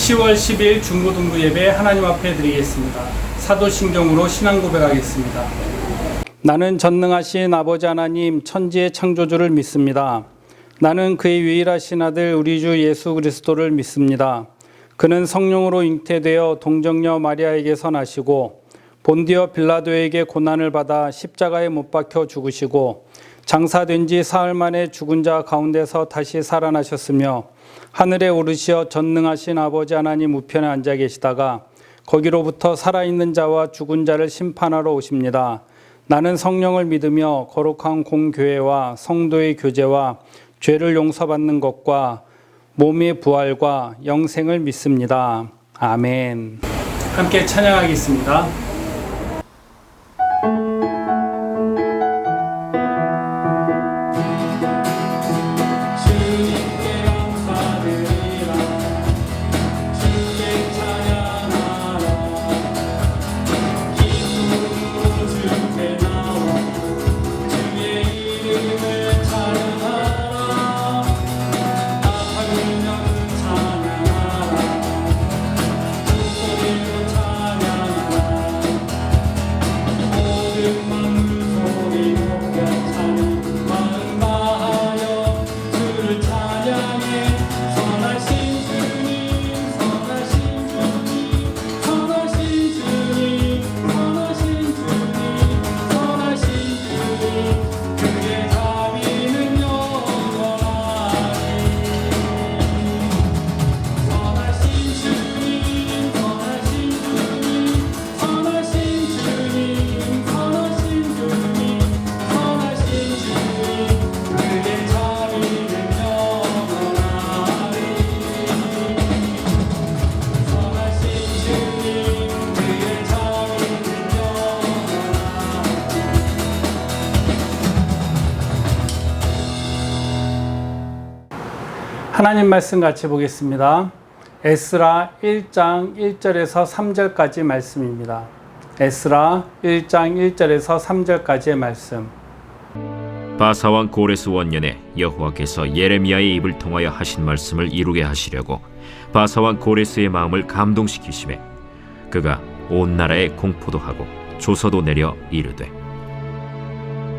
10월 10일 중고등부 예배 하나님 앞에 드리겠습니다. 사도신경으로 신앙 고백하겠습니다. 나는 전능하신 아버지 하나님 천지의 창조주를 믿습니다. 나는 그의 유일하신 아들 우리 주 예수 그리스도를 믿습니다. 그는 성령으로 잉태되어 동정녀 마리아에게서 나시고 본디오 빌라도에게 고난을 받아 십자가에 못 박혀 죽으시고 장사된 지 사흘 만에 죽은 자 가운데서 다시 살아나셨으며 하늘에 오르시어 전능하신 아버지 하나님 우편에 앉아 계시다가 거기로부터 살아있는 자와 죽은 자를 심판하러 오십니다. 나는 성령을 믿으며 거룩한 공교회와 성도의 교제와 죄를 용서받는 것과 몸의 부활과 영생을 믿습니다. 아멘. 함께 찬양하겠습니다. 하나님 말씀 같이 보겠습니다. 에스라 1장 1절에서 3절까지 말씀입니다. 에스라 1장 1절에서 3절까지의 말씀. 바사왕 고레스 원년에 여호와께서 예레미야의 입을 통하여 하신 말씀을 이루게 하시려고 바사왕 고레스의 마음을 감동시키시매 그가 온 나라에 공포도 하고 조서도 내려 이르되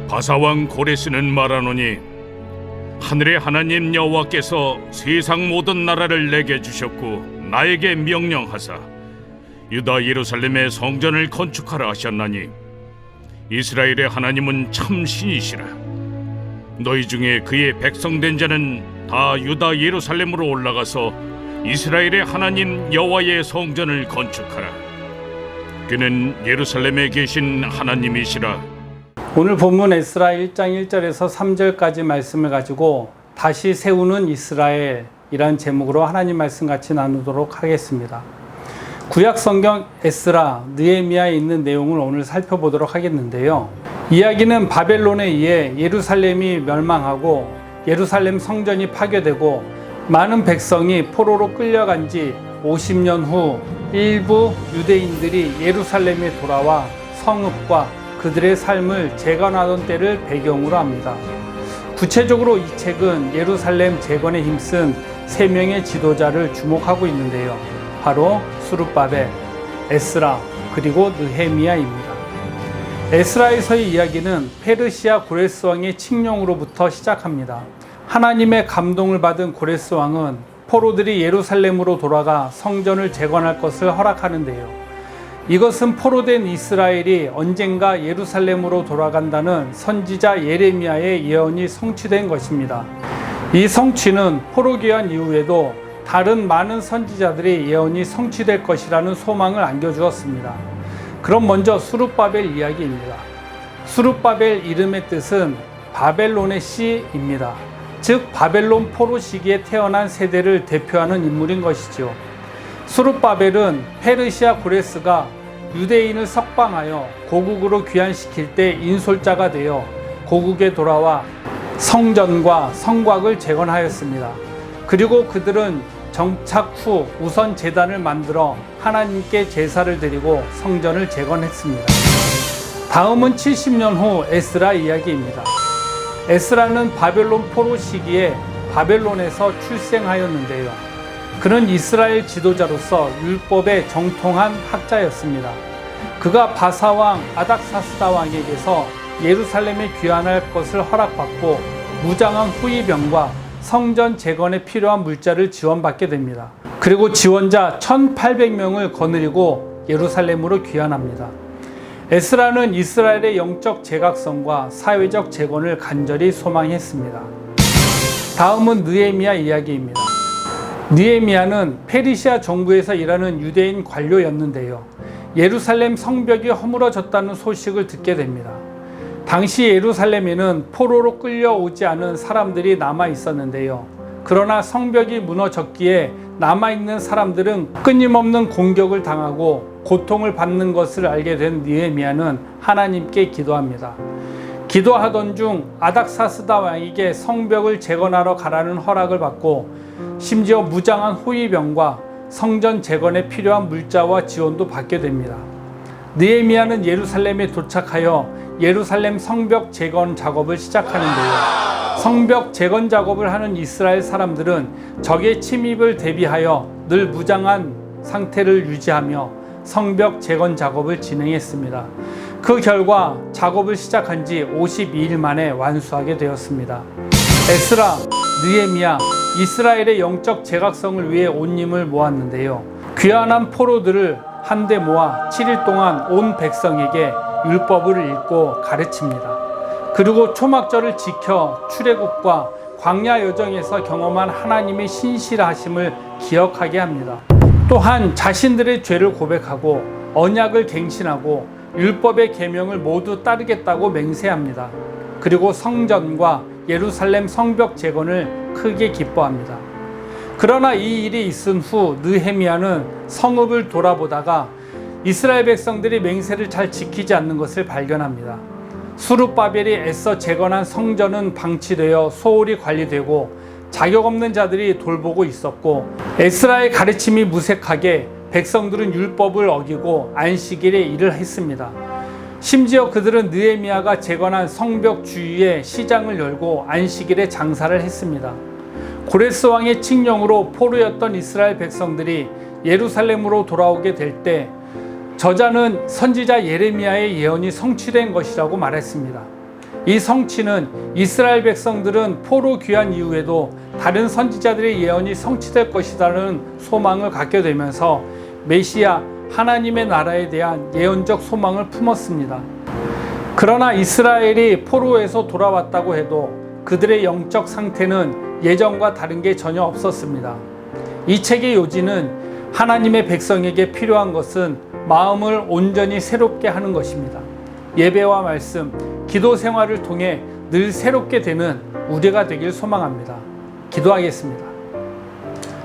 바사왕 고레스는 말하노니 하늘의 하나님 여호와께서 세상 모든 나라를 내게 주셨고 나에게 명령하사 유다 예루살렘의 성전을 건축하라 하셨나니 이스라엘의 하나님은 참 신이시라. 너희 중에 그의 백성된 자는 다 유다 예루살렘으로 올라가서 이스라엘의 하나님 여호와의 성전을 건축하라. 그는 예루살렘에 계신 하나님이시라. 오늘 본문 에스라 1장 1절에서 3절까지 말씀을 가지고 다시 세우는 이스라엘이라는 제목으로 하나님 말씀 같이 나누도록 하겠습니다. 구약 성경 에스라, 느헤미야에 있는 내용을 오늘 살펴보도록 하겠는데요. 이야기는 바벨론에 의해 예루살렘이 멸망하고 예루살렘 성전이 파괴되고 많은 백성이 포로로 끌려간 지 50년 후 일부 유대인들이 예루살렘에 돌아와 성읍과 그들의 삶을 재건하던 때를 배경으로 합니다. 구체적으로 이 책은 예루살렘 재건에 힘쓴 3명의 지도자를 주목하고 있는데요. 바로 스룹바벨, 에스라, 그리고 느헤미야입니다. 에스라에서의 이야기는 페르시아 고레스 왕의 칙령으로부터 시작합니다. 하나님의 감동을 받은 고레스 왕은 포로들이 예루살렘으로 돌아가 성전을 재건할 것을 허락하는데요. 이것은 포로된 이스라엘이 언젠가 예루살렘으로 돌아간다는 선지자 예레미야의 예언이 성취된 것입니다. 이 성취는 포로 귀환 이후에도 다른 많은 선지자들의 예언이 성취될 것이라는 소망을 안겨주었습니다. 그럼 먼저 스룹바벨 이야기입니다. 스룹바벨 이름의 뜻은 바벨론의 씨입니다. 즉 바벨론 포로 시기에 태어난 세대를 대표하는 인물인 것이죠. 스룹바벨은 페르시아 고레스가 유대인을 석방하여 고국으로 귀환시킬 때 인솔자가 되어 고국에 돌아와 성전과 성곽을 재건하였습니다. 그리고 그들은 정착 후 우선 제단을 만들어 하나님께 제사를 드리고 성전을 재건했습니다. 다음은 70년 후 에스라 이야기입니다. 에스라는 바벨론 포로 시기에 바벨론에서 출생하였는데요. 그는 이스라엘 지도자로서 율법에 정통한 학자였습니다. 그가 바사왕 아닥사스다 왕에게서 예루살렘에 귀환할 것을 허락받고 무장한 후위병과 성전 재건에 필요한 물자를 지원받게 됩니다. 그리고 지원자 1,800명을 거느리고 예루살렘으로 귀환합니다. 에스라는 이스라엘의 영적 재각성과 사회적 재건을 간절히 소망했습니다. 다음은 느헤미야 이야기입니다. 느헤미야는 페르시아 정부에서 일하는 유대인 관료였는데요. 예루살렘 성벽이 허물어졌다는 소식을 듣게 됩니다. 당시 예루살렘에는 포로로 끌려오지 않은 사람들이 남아 있었는데요. 그러나 성벽이 무너졌기에 남아있는 사람들은 끊임없는 공격을 당하고 고통을 받는 것을 알게 된 느헤미야는 하나님께 기도합니다. 기도하던 중 아닥사스다 왕에게 성벽을 재건하러 가라는 허락을 받고 심지어 무장한 호위병과 성전 재건에 필요한 물자와 지원도 받게 됩니다. 느헤미야는 예루살렘에 도착하여 예루살렘 성벽 재건 작업을 시작하는데요. 성벽 재건 작업을 하는 이스라엘 사람들은 적의 침입을 대비하여 늘 무장한 상태를 유지하며 성벽 재건 작업을 진행했습니다. 그 결과 작업을 시작한 지 52일 만에 완수하게 되었습니다. 에스라, 느헤미야, 이스라엘의 영적 재각성을 위해 온 힘을 모았는데요. 귀환한 포로들을 한데 모아 7일 동안 온 백성에게 율법을 읽고 가르칩니다. 그리고 초막절을 지켜 출애굽과 광야 여정에서 경험한 하나님의 신실하심을 기억하게 합니다. 또한 자신들의 죄를 고백하고 언약을 갱신하고 율법의 계명을 모두 따르겠다고 맹세합니다. 그리고 성전과 예루살렘 성벽 재건을 크게 기뻐합니다. 그러나 이 일이 있은 후 느헤미야는 성읍을 돌아보다가 이스라엘 백성들이 맹세를 잘 지키지 않는 것을 발견합니다. 수룹바벨이 애써 재건한 성전은 방치되어 소홀히 관리되고 자격 없는 자들이 돌보고 있었고, 에스라의 가르침이 무색하게 백성들은 율법을 어기고 안식일에 일을 했습니다. 심지어 그들은 느헤미야가 재건한 성벽 주위에 시장을 열고 안식일에 장사를 했습니다. 고레스 왕의 칙령으로 포로였던 이스라엘 백성들이 예루살렘으로 돌아오게 될 때 저자는 선지자 예레미야의 예언이 성취된 것이라고 말했습니다. 이 성취는 이스라엘 백성들은 포로 귀환 이후에도 다른 선지자들의 예언이 성취될 것이라는 소망을 갖게 되면서 메시아 하나님의 나라에 대한 예언적 소망을 품었습니다. 그러나 이스라엘이 포로에서 돌아왔다고 해도 그들의 영적 상태는 예전과 다른 게 전혀 없었습니다. 이 책의 요지는 하나님의 백성에게 필요한 것은 마음을 온전히 새롭게 하는 것입니다. 예배와 말씀, 기도 생활을 통해 늘 새롭게 되는 우리가 되길 소망합니다. 기도하겠습니다.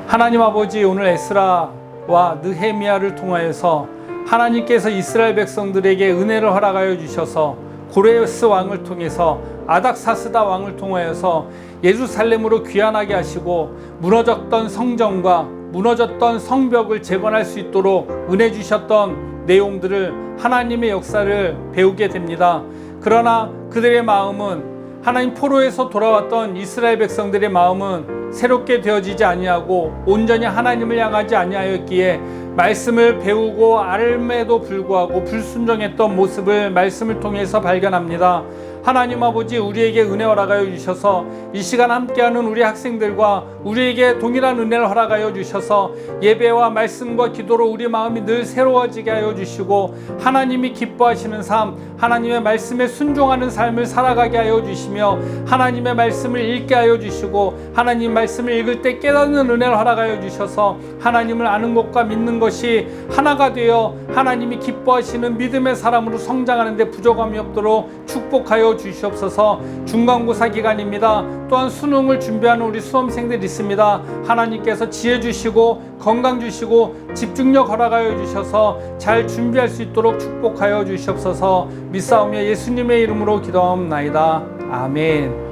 하나님 아버지, 오늘 에스라와 느헤미야를 통하여서 하나님께서 이스라엘 백성들에게 은혜를 허락하여 주셔서 고레스 왕을 통해서 아닥사스다 왕을 통하여서 예루살렘으로 귀환하게 하시고 무너졌던 성전과 무너졌던 성벽을 재건할 수 있도록 은혜 주셨던 내용들을 하나님의 역사를 배우게 됩니다. 그러나 그들의 마음은, 하나님 포로에서 돌아왔던 이스라엘 백성들의 마음은 새롭게 되어지지 아니하고 온전히 하나님을 향하지 아니하였기에 말씀을 배우고 알음에도 불구하고 불순종했던 모습을 말씀을 통해서 발견합니다. 하나님 아버지, 우리에게 은혜 허락하여 주셔서 이 시간 함께하는 우리 학생들과 우리에게 동일한 은혜를 허락하여 주셔서 예배와 말씀과 기도로 우리 마음이 늘 새로워지게 하여 주시고 하나님이 기뻐하시는 삶, 하나님의 말씀에 순종하는 삶을 살아가게 하여 주시며 하나님의 말씀을 읽게 하여 주시고 하나님 말씀을 읽을 때 깨닫는 은혜를 허락하여 주셔서 하나님을 아는 것과 믿는 것이 하나가 되어 하나님이 기뻐하시는 믿음의 사람으로 성장하는 데 부족함이 없도록 축복하여 주시옵소서. 중간고사 기간입니다. 또한 수능을 준비하는 우리 수험생들 있습니다. 하나님께서 지혜 주시고 건강 주시고 집중력 허락하여 주셔서 잘 준비할 수 있도록 축복하여 주시옵소서. 믿사오며 예수님의 이름으로 기도하옵나이다. 아멘.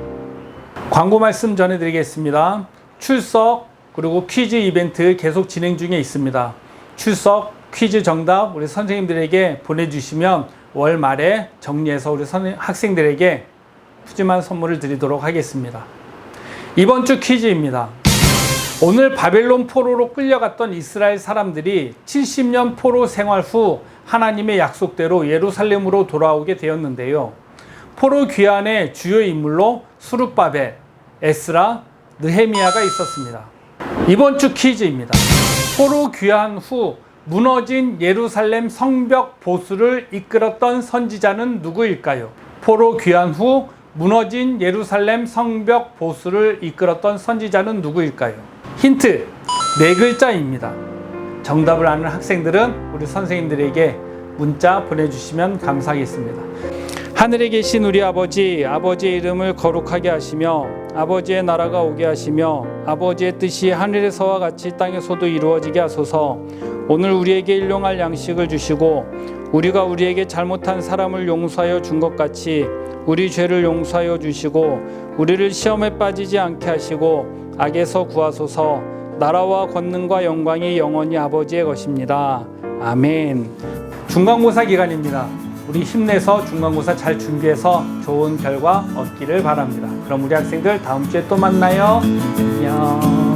광고 말씀 전해드리겠습니다. 출석 그리고 퀴즈 이벤트 계속 진행 중에 있습니다. 출석 퀴즈 정답 우리 선생님들에게 보내주시면 월 말에 정리해서 우리 학생들에게 푸짐한 선물을 드리도록 하겠습니다. 이번 주 퀴즈입니다. 오늘 바벨론 포로로 끌려갔던 이스라엘 사람들이 70년 포로 생활 후 하나님의 약속대로 예루살렘으로 돌아오게 되었는데요. 포로 귀환의 주요 인물로 수룹바벨, 에스라, 느헤미야가 있었습니다. 이번 주 퀴즈입니다. 포로 귀환 후 무너진 예루살렘 성벽 보수를 이끌었던 선지자는 누구일까요? 포로 귀환 후 무너진 예루살렘 성벽 보수를 이끌었던 선지자는 누구일까요? 힌트, 4글자입니다. 정답을 아는 학생들은 우리 선생님들에게 문자 보내주시면 감사하겠습니다. 하늘에 계신 우리 아버지, 아버지의 이름을 거룩하게 하시며 아버지의 나라가 오게 하시며 아버지의 뜻이 하늘에서와 같이 땅에서도 이루어지게 하소서. 오늘 우리에게 일용할 양식을 주시고 우리가 우리에게 잘못한 사람을 용서하여 준 것 같이 우리 죄를 용서하여 주시고 우리를 시험에 빠지지 않게 하시고 악에서 구하소서. 나라와 권능과 영광이 영원히 아버지의 것입니다. 아멘. 중간고사 기간입니다. 우리 힘내서 중간고사 잘 준비해서 좋은 결과 얻기를 바랍니다. 그럼 우리 학생들 다음 주에 또 만나요. 안녕.